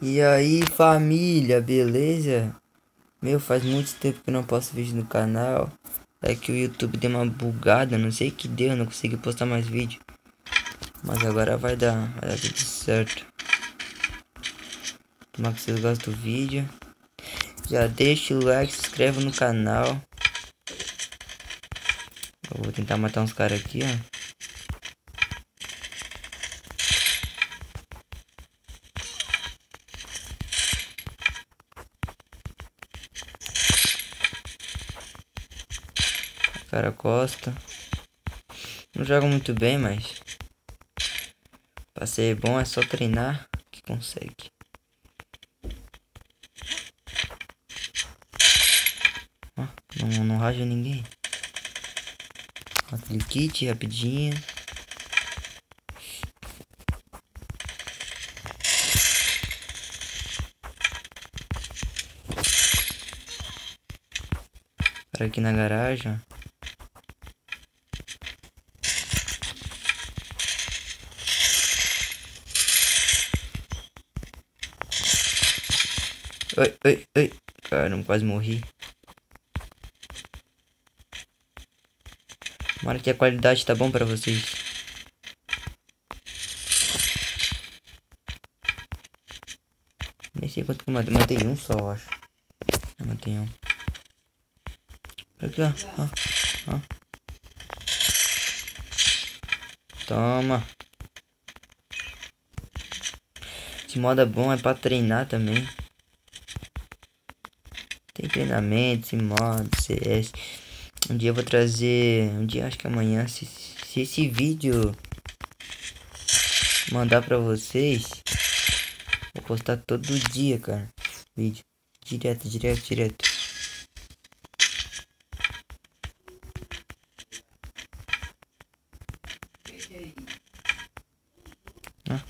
E aí, família, beleza? Meu, faz muito tempo que eu não posto vídeo no canal. É que o YouTube deu uma bugada, não sei o que deu, não consegui postar mais vídeo. Mas agora vai dar tudo certo. Tomara que vocês gostem do vídeo. Já deixa o like, se inscreve no canal. Eu vou tentar matar uns caras aqui, ó. O cara Costa. Não joga muito bem, mas pra ser bom é só treinar que consegue. Ó, não raja ninguém. Aquele kit rapidinho. Para aqui na garagem. Oi, oi, oi. Caramba, quase morri. Tomara que a qualidade tá bom pra vocês. Nem sei quanto que eu matei. Matei um só, eu acho. Eu matei um. Aqui, ó. Toma. Esse modo é bom, é pra treinar também. Tem treinamento, esse modo, CS. Um dia eu vou trazer. Um dia, acho que amanhã. Se esse vídeo mandar pra vocês, vou postar todo dia, cara. Vídeo. Direto. Ah.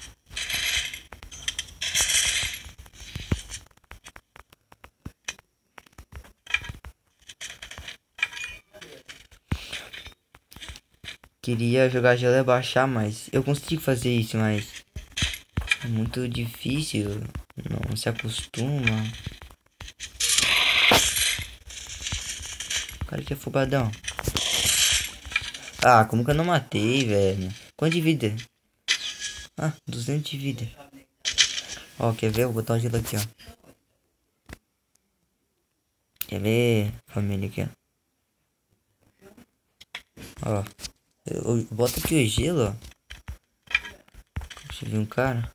Queria jogar gelo e baixar, mas eu consigo fazer isso, mas é muito difícil, não se acostuma. O cara que é afobadão. Ah, como que eu não matei, velho? Quanto de vida? Ah, 200 de vida. Ó, quer ver? Vou botar um gelo aqui, ó. Quer ver, família, aqui, ó. Ó, eu boto aqui o gelo, ó. Deixa eu ver um cara.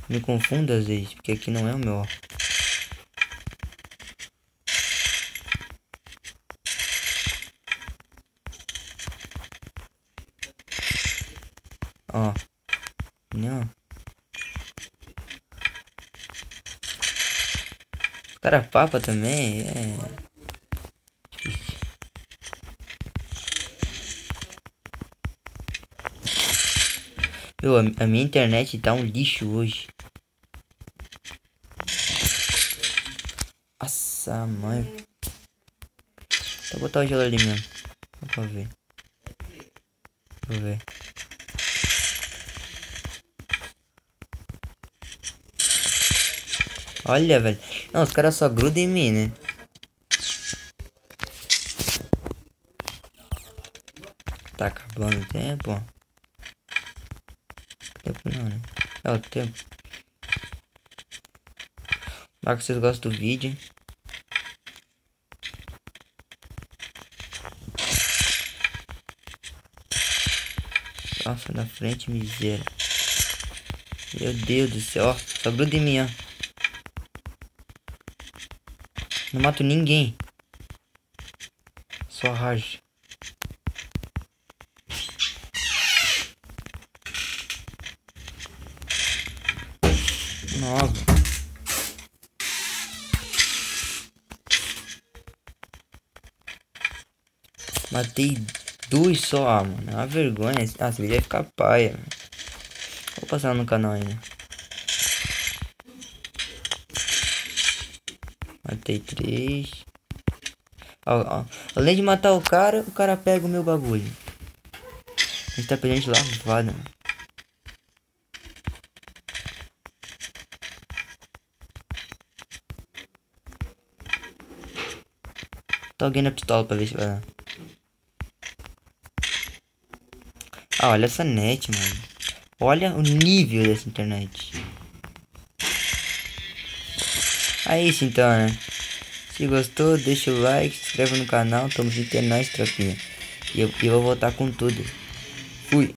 Me confundo às vezes, porque aqui não é o meu, ó. Ó. Não. O cara papa também, é. Meu, a minha internet tá um lixo hoje. Nossa, mãe. Vou botar o gelo ali mesmo. Só pra ver. Vou ver. Olha, velho. Não, os caras só grudam em mim, né? Tá acabando o tempo, ó. Tempo não, né? É o tempo. Espero que vocês gostam do vídeo. Nossa, na frente, miséria. Meu Deus do céu, ó. Só gruda em mim, ó. Não mato ninguém. Só rajo. Nova. Matei dois só, mano. É uma vergonha. Ah, esse vídeo vai ficar paia. Vou passar no canal ainda. Matei três. Ó. Além de matar o cara pega o meu bagulho. A gente tá perdendo de lavada, mano. Tô alguém na pistola pra ver se vai lá. Ah, olha essa net, mano. Olha o nível dessa internet. É isso então, né? Se gostou, deixa o like, se inscreve no canal. Tamo junto, é nóis, tropinha. E eu vou voltar com tudo. Fui.